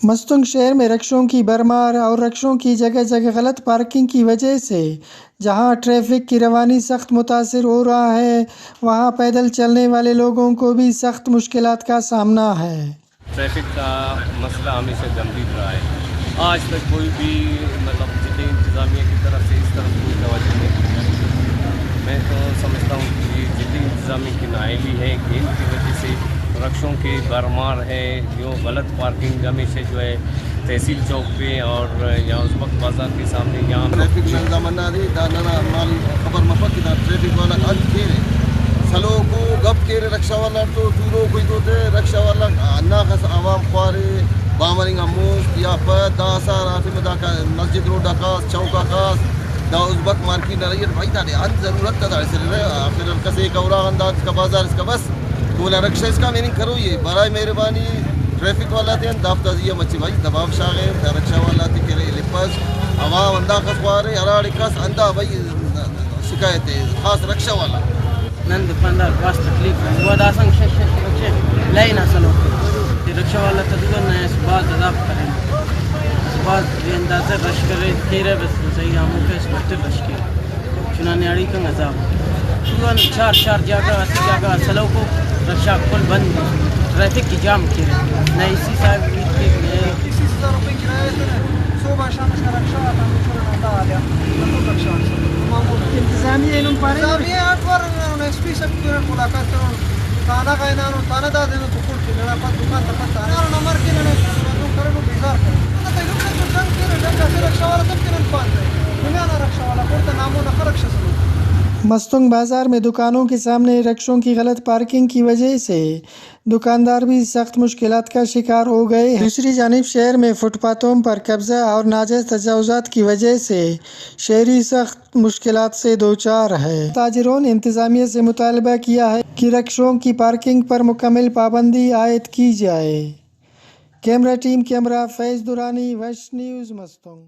مستنگ شہر میں رکشوں کی بھرمار اور رکشوں کی جگہ جگہ غلط پارکنگ کی وجہ سے جہاں ٹریفک کی روانی سخت متاثر ہو رہا ہے، وہاں پیدل چلنے والے لوگوں کو بھی سخت مشکلات کا سامنا ہے۔ ٹریفک کا مسئلہ ہمیشہ گمبھیر رہا ہے۔ آج تک کوئی بھی ضلع انتظامیہ کی طرف سے اس طرف کوئی توجہ نہیں دی جاتی۔ میں تو سمجھتا ہوں کہ یہ ضلع انتظامیہ کی نااہلی ہے کہ ان کی وجہ سے رکشوں کی بھرمار ہے، جو غلط پارکنگ ہمیشہ جو ہے تحصیل چوک پہ اور یا ازبک بازار کے سامنے یہاں ٹریفک نظامنا دی دانا مال خبر مفت دا ٹریفک والا آج کھیرے سلو کو گپ کھیرے رکشا والا تو دورو کوئی تو دے رکشا والا ناخص عوام خوارے بامرنگ اموز یا پت دا سار آتی مدا کا مسجد روڈ خاص چوکا خاص دا ازبک مارکیٹ رہی بھائی دا ان ضرورت تا دا سر آخر کسی کا اورا انداز اس کا بازار اس کا بس کولا رکشا اس کا میننگ کرو یہ برائے مہربانی ٹریفک والا تھے دافتہ یہ مچی بھائی دباب شاغے رکشا والا تھے کہ لپس عوام اندہ خسوارے اراڑ کس اندہ بھائی شکایت ہے خاص رکشا والا نن دکاندار باس تکلیف ہے وہ داسنگ شش رکشے لے نہ سلو رکشا والا تدور نہ اس بات عذاب کریں اس بات یہ اندازہ رش کرے تیرے بس صحیح ہموں کے اس وقت رش کے چنانے اڑی کا عذاب چون چار جگہ اسی جگہ سلو کو رکشا کل بند ٹریفک کی جام کی نہ اسی صاحب کی اسی 1000 روپے کرایہ ہے صبح شام کا رکشا آتا ہے تو آ گیا رکشا انتظامیہ انہوں پارے انتظامیہ اٹور ایس پی سب کی ملاقات کروں تانا کا انہوں تانا دا دینا تو کل کی لڑا پا دکان تک تانا نمبر کی لڑا تو کرے وہ بیزار کرے نہ تو لوگ تو جنگ کی رکشا سے رکشا والا تب کرن پان ہے دنیا نہ رکشا والا کوئی نامو نہ رکشا سے مستنگ بازار میں دکانوں کے سامنے رکشوں کی غلط پارکنگ کی وجہ سے دکاندار بھی سخت مشکلات کا شکار ہو گئے ہیں۔ دوسری جانب شہر میں فٹ پاتھوں پر قبضہ اور ناجائز تجاوزات کی وجہ سے شہری سخت مشکلات سے دوچار ہے۔ تاجروں نے انتظامیہ سے مطالبہ کیا ہے کہ رکشوں کی پارکنگ پر مکمل پابندی عائد کی جائے۔ کیمرہ ٹیم کے ہمراہ فیض درانی، وش نیوز، مستنگ۔